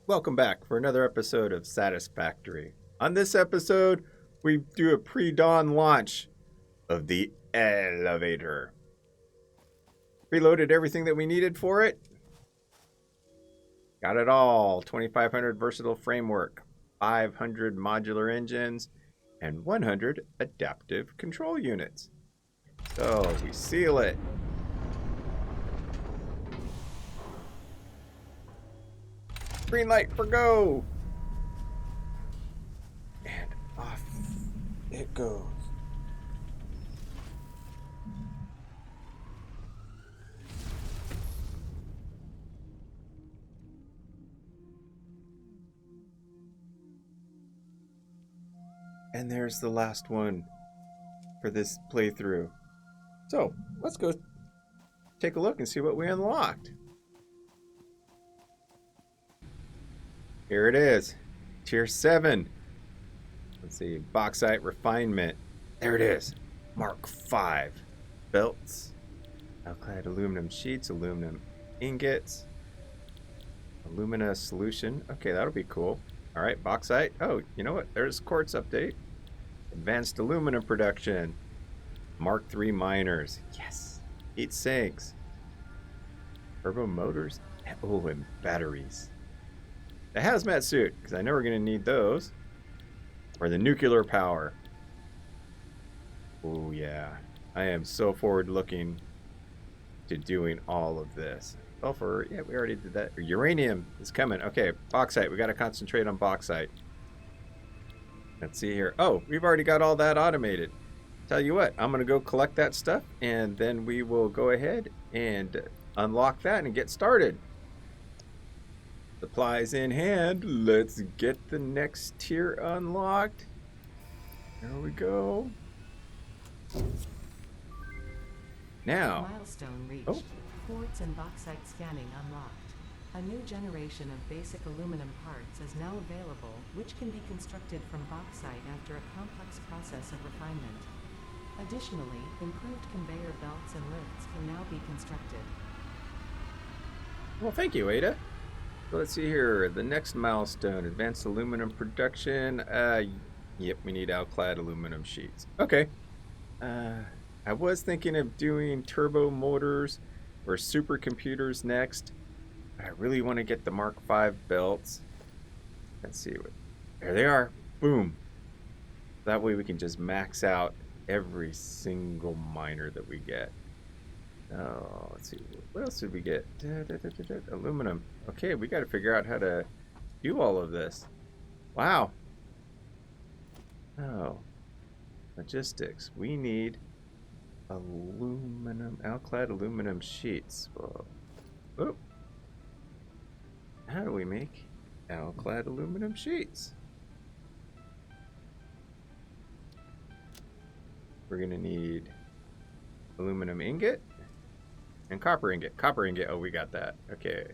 Welcome back for another episode of Satisfactory. On this episode, we do a pre-dawn launch of the elevator. Preloaded everything that we needed for it. Got it all. 2500 versatile framework, 500 modular engines, and 100 adaptive control units. So we seal it. Green light for go! And off it goes. And there's the last one for this playthrough. So, let's go take a look and see what we unlocked. Here it is. Tier 7. Let's see. Bauxite refinement. There it is. Mark 5. Belts. Alclad aluminum sheets. Aluminum ingots. Alumina solution. Okay, that'll be cool. Alright, bauxite. Oh, you know what? There's quartz update. Advanced aluminum production. Mark 3 miners. Yes. Heat sinks. Turbo motors. Oh, and batteries. The hazmat suit, because I know we're going to need those. Or the nuclear power. Oh, yeah. I am so forward looking to doing all of this. Sulfur, yeah, we already did that. Uranium is coming. Okay, bauxite. We got to concentrate on bauxite. Let's see here. Oh, we've already got all that automated. Tell you what, I'm going to go collect that stuff, and then we will go ahead and unlock that and get started. Supplies in hand. Let's get the next tier unlocked. There we go. Now. Milestone reached. Oh. Quartz and bauxite scanning unlocked. A new generation of basic aluminum parts is now available, which can be constructed from bauxite after a complex process of refinement. Additionally, improved conveyor belts and lifts can now be constructed. Well, thank you, Ada. So let's see here. The next milestone, advanced aluminum production. Yep, we need Alclad aluminum sheets. Okay. I was thinking of doing turbo motors or supercomputers next. But I really want to get the Mark 5 belts. Let's see what. There they are. Boom. That way we can just max out every single miner that we get. Oh, let's see. What else did we get? Aluminum. Okay, we got to figure out how to do all of this. Wow. Oh. Logistics. We need aluminum, Alclad aluminum sheets. Whoa. Oh. How do we make Alclad aluminum sheets? We're going to need aluminum ingot. And copper ingot. Copper ingot. Oh, we got that. Okay.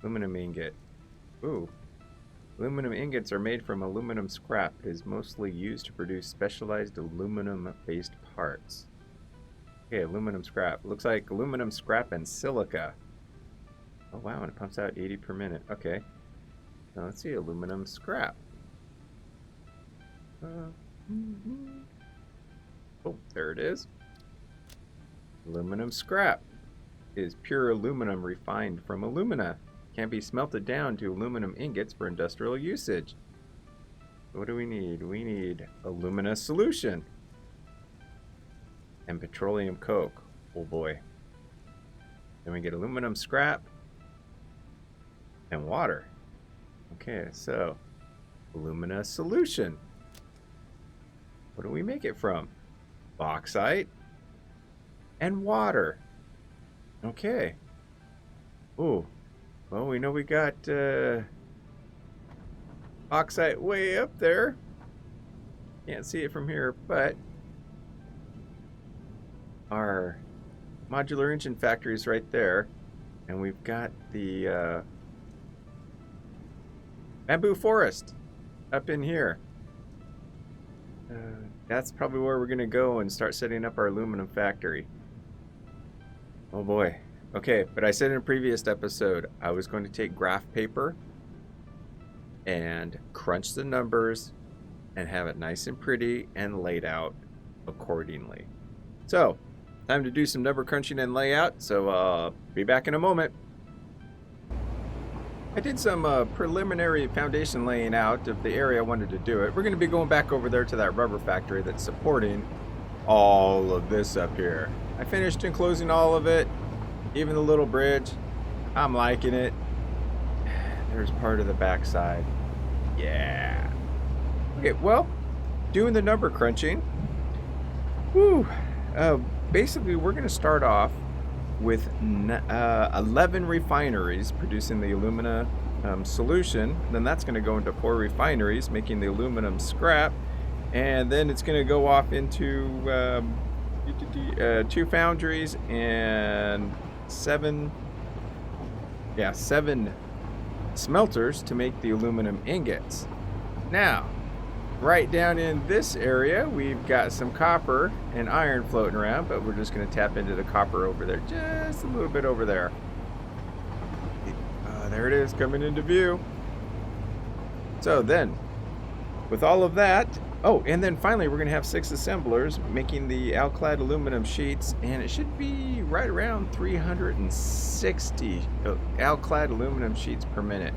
Aluminum ingot. Ooh. Aluminum ingots are made from aluminum scrap. It is mostly used to produce specialized aluminum-based parts. Okay, aluminum scrap. Looks like aluminum scrap and silica. Oh, wow. And it pumps out 80 per minute. Okay. Now, let's see. Aluminum scrap. Oh, there it is. Aluminum scrap is pure aluminum refined from alumina. Can be smelted down to aluminum ingots for industrial usage. What do we need? We need alumina solution and petroleum coke. Oh boy. Then we get aluminum scrap and water. Okay, so alumina solution. What do we make it from? Bauxite and water. Okay. Ooh. Well, we know we got bauxite way up there. Can't see it from here, but our modular engine factory is right there. And we've got the bamboo forest up in here. That's probably where we're going to go and start setting up our aluminum factory. Oh boy. Okay, but I said in a previous episode I was going to take graph paper and crunch the numbers and have it nice and pretty and laid out accordingly. So, time to do some number crunching and layout. So, be back in a moment. I did some preliminary foundation laying out of the area I wanted to do it. We're going to be going back over there to that rubber factory that's supporting all of this up here. I finished enclosing all of it, even the little bridge. I'm liking it. There's part of the backside. Yeah. Okay, well, doing the number crunching. Whew. Basically, we're going to start off with 11 refineries producing the alumina solution. Then that's going to go into 4 refineries making the aluminum scrap, and then it's going to go off into 2 foundries and 7 smelters to make the aluminum ingots. Now, right down in this area, we've got some copper and iron floating around, but we're just going to tap into the copper over there, just a little bit over there. There it is, coming into view. So then, with all of that, oh, and then finally we're going to have 6 assemblers making the Alclad aluminum sheets, and it should be right around 360 Alclad aluminum sheets per minute.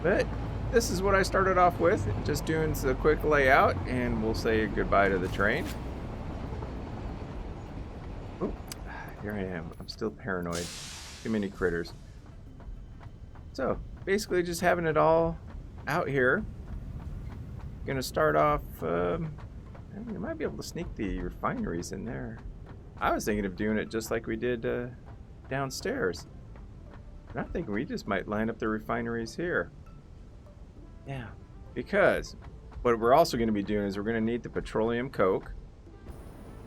But this is what I started off with, just doing a quick layout, and we'll say goodbye to the train. Oh, here I am. I'm still paranoid. Too many critters. So, basically just having it all out here. Gonna start off, you might be able to sneak the refineries in there. I was thinking of doing it just like we did downstairs. And I'm thinking we just might line up the refineries here. Yeah, because what we're also going to be doing is we're going to need the petroleum coke,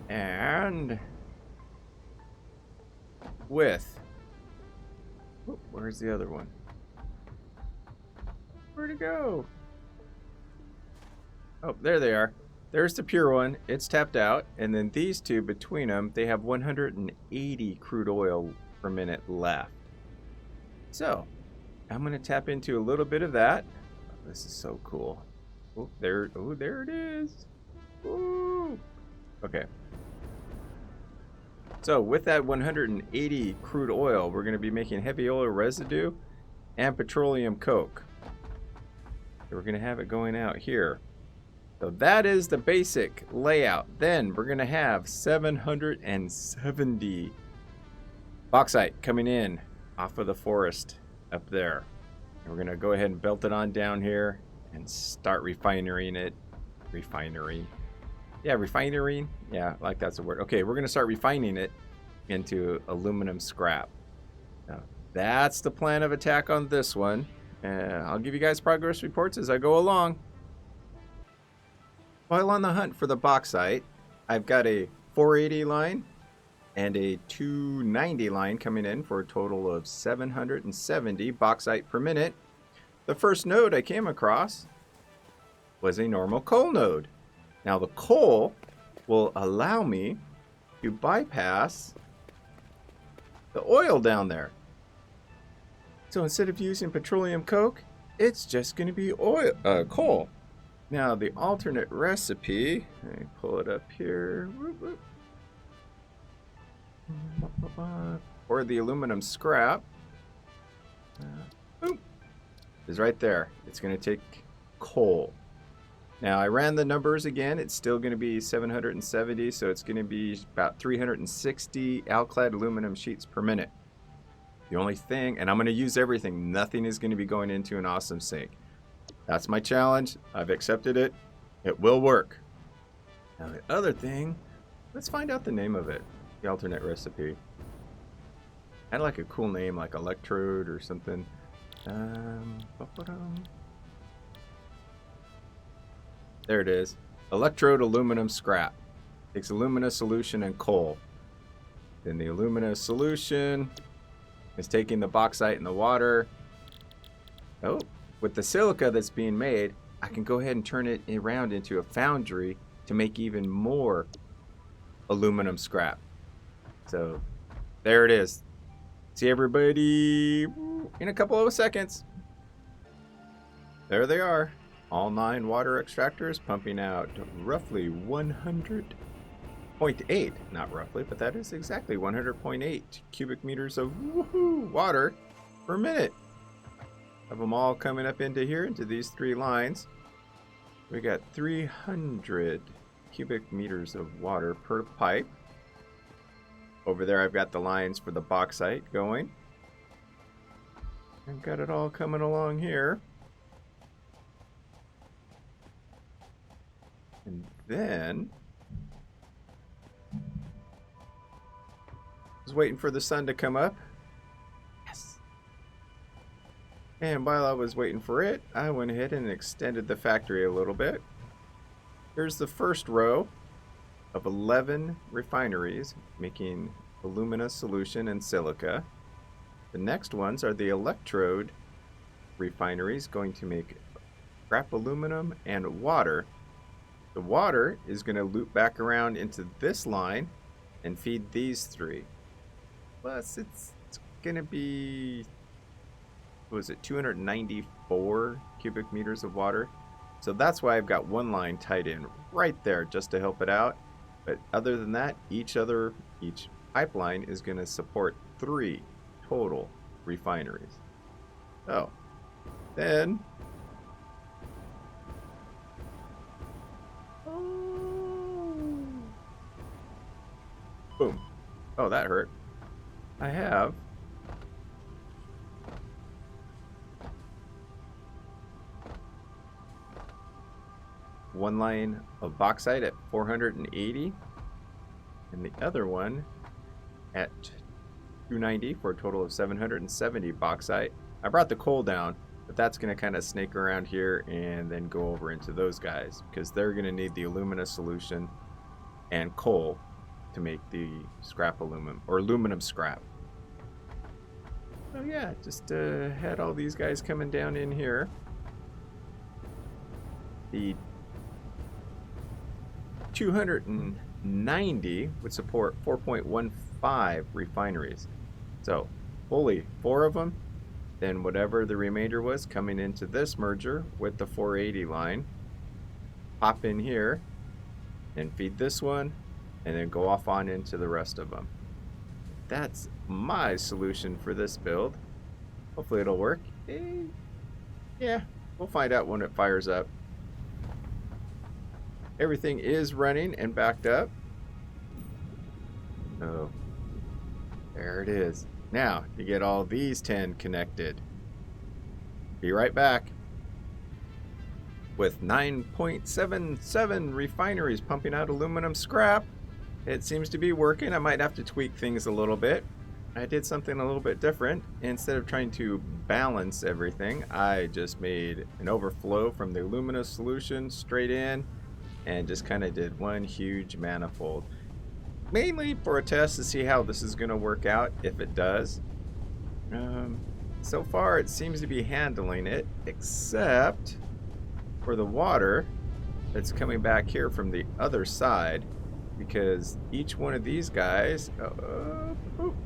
and with, where's the other one? Where'd it go? Oh, there they are. There's the pure one. It's tapped out, and then these two between them, they have 180 crude oil per minute left. So, I'm going to tap into a little bit of that. This is so cool. Oh, there it is. Ooh. Okay. So with that 180 crude oil, we're going to be making heavy oil residue and petroleum coke. So we're going to have it going out here. So that is the basic layout. Then we're going to have 770 bauxite coming in off of the forest up there. And we're going to go ahead and belt it on down here and start refining it. Refinery. Yeah, refinery. Yeah, like that's a word. Okay, we're going to start refining it into aluminum scrap. Now, that's the plan of attack on this one. I'll give you guys progress reports as I go along. While on the hunt for the bauxite, I've got a 480 line and a 290 line coming in for a total of 770 bauxite per minute. The first node I came across was a normal coal node. Now the coal will allow me to bypass the oil down there. So instead of using petroleum coke, it's just going to be coal. Now the alternate recipe, let me pull it up here. Or the aluminum scrap is right there. It's going to take coal. Now I ran the numbers again. It's still going to be 770, so it's going to be about 360 Alclad aluminum sheets per minute. The only thing, and I'm going to use everything, nothing is going to be going into an awesome sink. That's my challenge. I've accepted it. It will work. Now the other thing, let's find out the name of it, the alternate recipe. I'd like a cool name like Electrode or something. There it is. Electrode aluminum scrap. Takes alumina solution and coal. Then the alumina solution is taking the bauxite and the water. Oh, with the silica that's being made, I can go ahead and turn it around into a foundry to make even more aluminum scrap. So there it is. See everybody in a couple of seconds. There they are. All 9 water extractors pumping out roughly 100.8, not roughly, but that is exactly 100.8 cubic meters of water per minute. Have them all coming up into here, into these 3 lines. We got 300 cubic meters of water per pipe. Over there I've got the lines for the bauxite going. I've got it all coming along here. And then I was waiting for the sun to come up. Yes. And while I was waiting for it, I went ahead and extended the factory a little bit. Here's the first row of 11 refineries making alumina solution and silica. The next ones are the electrode refineries going to make scrap aluminum and water. The water is going to loop back around into this line and feed these 3. Plus, it's going to be, what was it, 294 cubic meters of water. So that's why I've got one line tied in right there just to help it out. But other than that, each pipeline is going to support 3 total refineries. So then, boom. Oh, that hurt. I have one line of bauxite at 480 and the other one at 290 for a total of 770 bauxite. I brought the coal down, but that's going to kind of snake around here and then go over into those guys because they're going to need the alumina solution and coal to make the scrap aluminum or aluminum scrap. So yeah, just had all these guys coming down in here. The 290 would support 4.15 refineries. So fully 4 of them, then whatever the remainder was coming into this merger with the 480 line, pop in here and feed this one and then go off on into the rest of them. That's my solution for this build. Hopefully it'll work. Yeah, we'll find out when it fires up. Everything is running and backed up. Oh, there it is. Now, to get all these 10 connected. Be right back. With 9.77 refineries pumping out aluminum scrap, it seems to be working. I might have to tweak things a little bit. I did something a little bit different. Instead of trying to balance everything, I just made an overflow from the alumina solution straight in and just kind of did one huge manifold. Mainly for a test to see how this is going to work out, if it does. So far it seems to be handling it, except for the water that's coming back here from the other side, because each one of these guys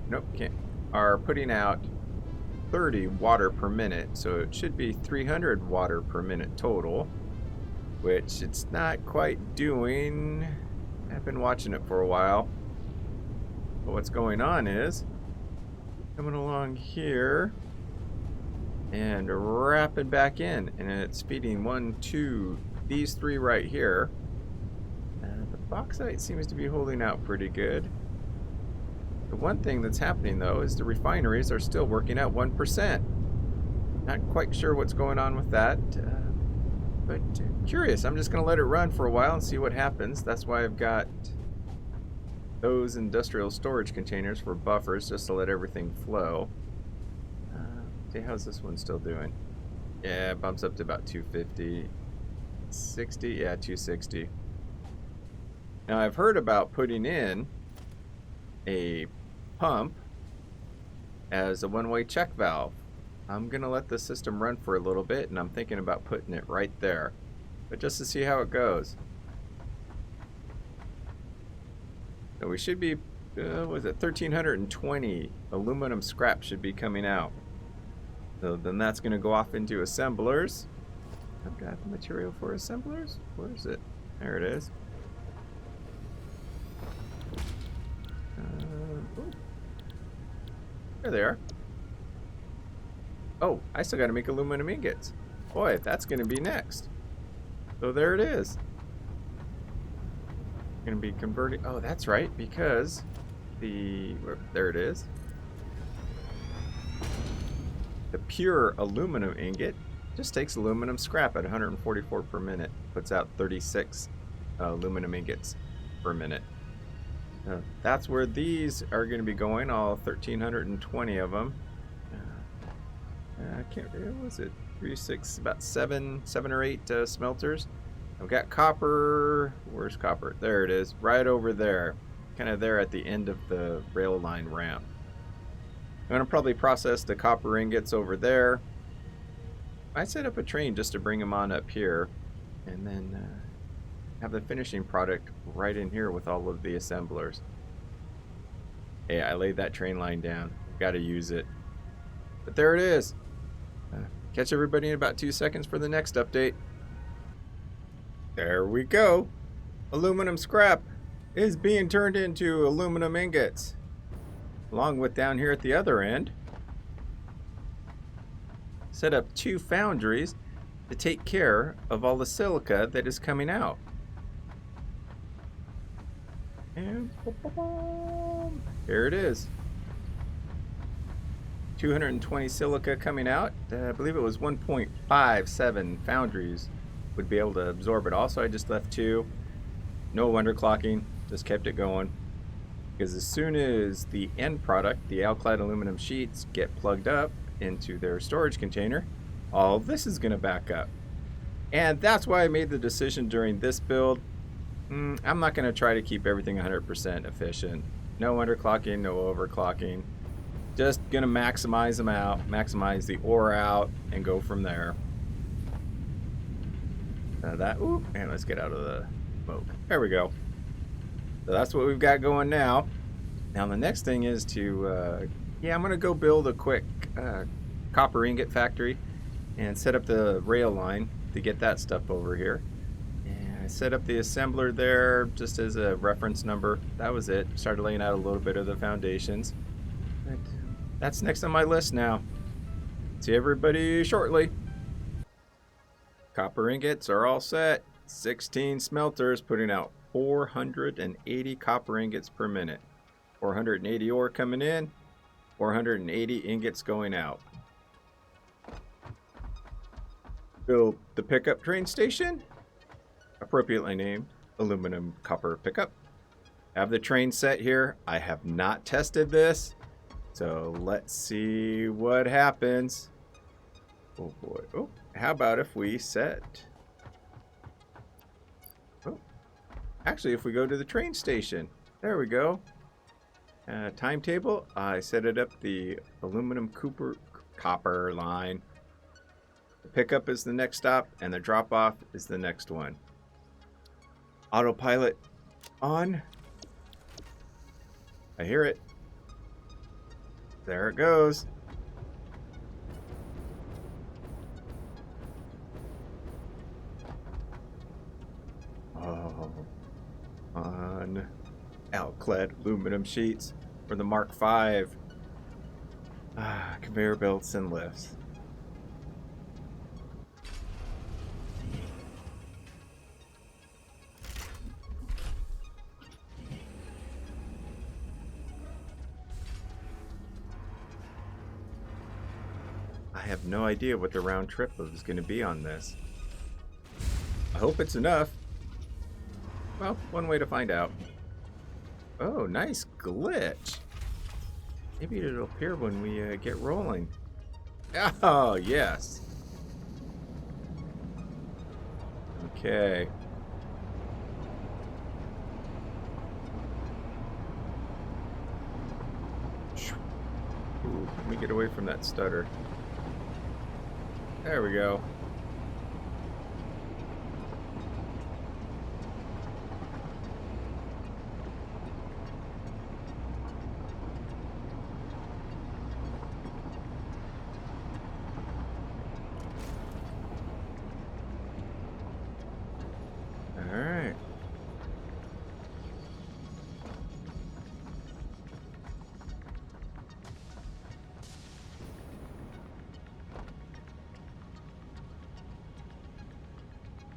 nope, can't, are putting out 30 water per minute, so it should be 300 water per minute total, which it's not quite doing. I've been watching it for a while. But what's going on is coming along here and wrapping back in, and it's feeding 1, 2, these 3 right here. The bauxite seems to be holding out pretty good. The one thing that's happening though is the refineries are still working at 1%. Not quite sure what's going on with that, but curious. I'm just going to let it run for a while and see what happens. That's why I've got those industrial storage containers for buffers, just to let everything flow. See, how's this one still doing? Yeah, it bumps up to about 250. 60? Yeah, 260. Now, I've heard about putting in a pump as a one-way check valve. I'm going to let the system run for a little bit, and I'm thinking about putting it right there. But just to see how it goes. So we should be, was it 1,320 aluminum scrap should be coming out. So then that's going to go off into assemblers. I've got the material for assemblers. Where is it? There it is. Ooh. There they are. Oh, I still got to make aluminum ingots. Boy, that's going to be next. So there it is. Going to be converting. Oh, that's right, because there it is. The pure aluminum ingot just takes aluminum scrap at 144 per minute. Puts out 36 aluminum ingots per minute. That's where these are going to be going, all 1,320 of them. I can't remember, was it 3, 6, about 7 or 8 smelters. I've got copper. Where's copper? There it is, right over there. Kind of there at the end of the rail line ramp. I'm going to probably process the copper ingots over there. I set up a train just to bring them on up here. And then have the finishing product right in here with all of the assemblers. Hey, I laid that train line down. Got to use it. But there it is. Catch everybody in about 2 seconds for the next update. There we go. Aluminum scrap is being turned into aluminum ingots. Along with down here at the other end, set up 2 foundries to take care of all the silica that is coming out. And here it is. 220 silica coming out. I believe it was 1.57 foundries would be able to absorb it all, so I just left 2. No underclocking, just kept it going. Because as soon as the end product, the Alclad aluminum sheets, get plugged up into their storage container, all of this is going to back up. And that's why I made the decision during this build. I'm not going to try to keep everything 100% efficient. No underclocking, no overclocking. Just going to maximize them out, maximize the ore out, and go from there. And let's get out of the smoke. There we go. So that's what we've got going now. Now the next thing is to, I'm going to go build a quick copper ingot factory and set up the rail line to get that stuff over here. And I set up the assembler there just as a reference number. That was it. Started laying out a little bit of the foundations. But that's next on my list now. See everybody shortly. Copper ingots are all set. 16 smelters putting out 480 copper ingots per minute. 480 ore coming in, 480 ingots going out. Build the pickup train station, appropriately named aluminum copper pickup. Have the train set here. I have not tested this, so let's see what happens. Oh boy. Oh, how about if we set... Oh, actually, if we go to the train station. There we go. Timetable. I set it up the aluminum copper line. The pickup is the next stop, and the drop-off is the next one. Autopilot on. I hear it. There it goes. Oh, on Alclad aluminum sheets for the Mark V. Conveyor belts and lifts. I have no idea what the round trip is going to be on this. I hope it's enough. Well, one way to find out. Oh, nice glitch. Maybe it'll appear when we get rolling. Oh, yes. Okay. Ooh, let me get away from that stutter. There we go.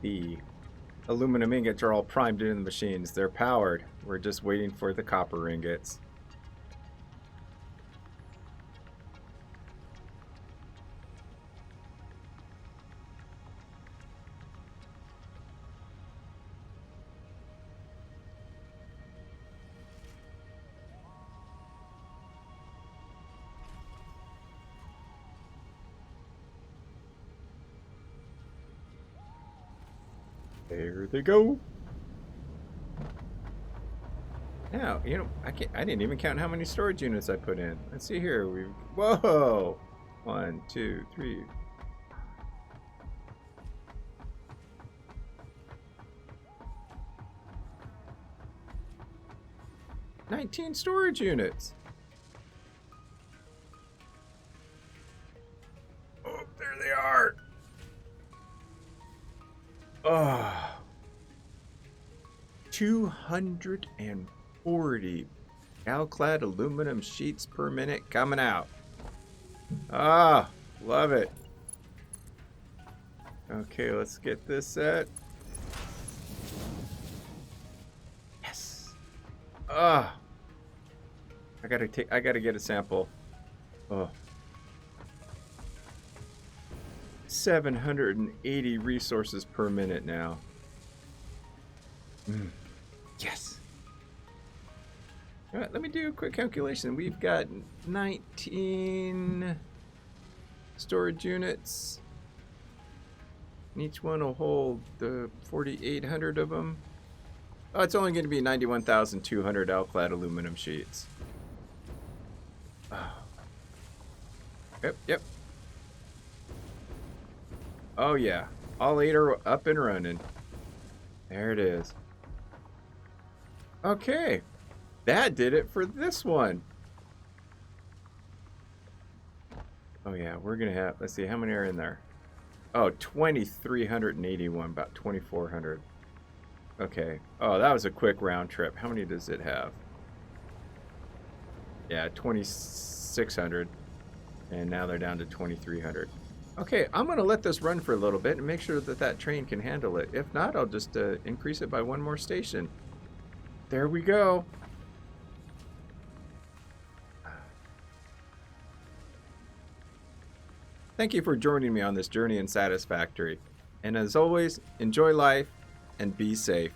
The aluminum ingots are all primed into the machines. They're powered. We're just waiting for the copper ingots. There they go. Now, I didn't even count how many storage units I put in. Let's see here. Whoa! 1, 2, 3. "19 storage units. Oh, there they are. Oh. 240 Alclad aluminum sheets per minute coming out. Ah, love it. Okay, let's get this set. Yes. Ah. I gotta get a sample. Oh. 780 resources per minute now. Yes. All right, let me do a quick calculation. We've got 19 storage units. And each one will hold 4,800 of them. Oh, it's only going to be 91,200 Alclad aluminum sheets. Oh. Yep. Oh, yeah. All 8 are up and running. There it is. Okay. That did it for this one. Oh, yeah. We're going to have... Let's see. How many are in there? Oh, 2,381. About 2,400. Okay. Oh, that was a quick round trip. How many does it have? Yeah, 2,600. And now they're down to 2,300. Okay, I'm going to let this run for a little bit and make sure that that train can handle it. If not, I'll just increase it by one more station. There we go. Thank you for joining me on this journey in Satisfactory. And as always, enjoy life and be safe.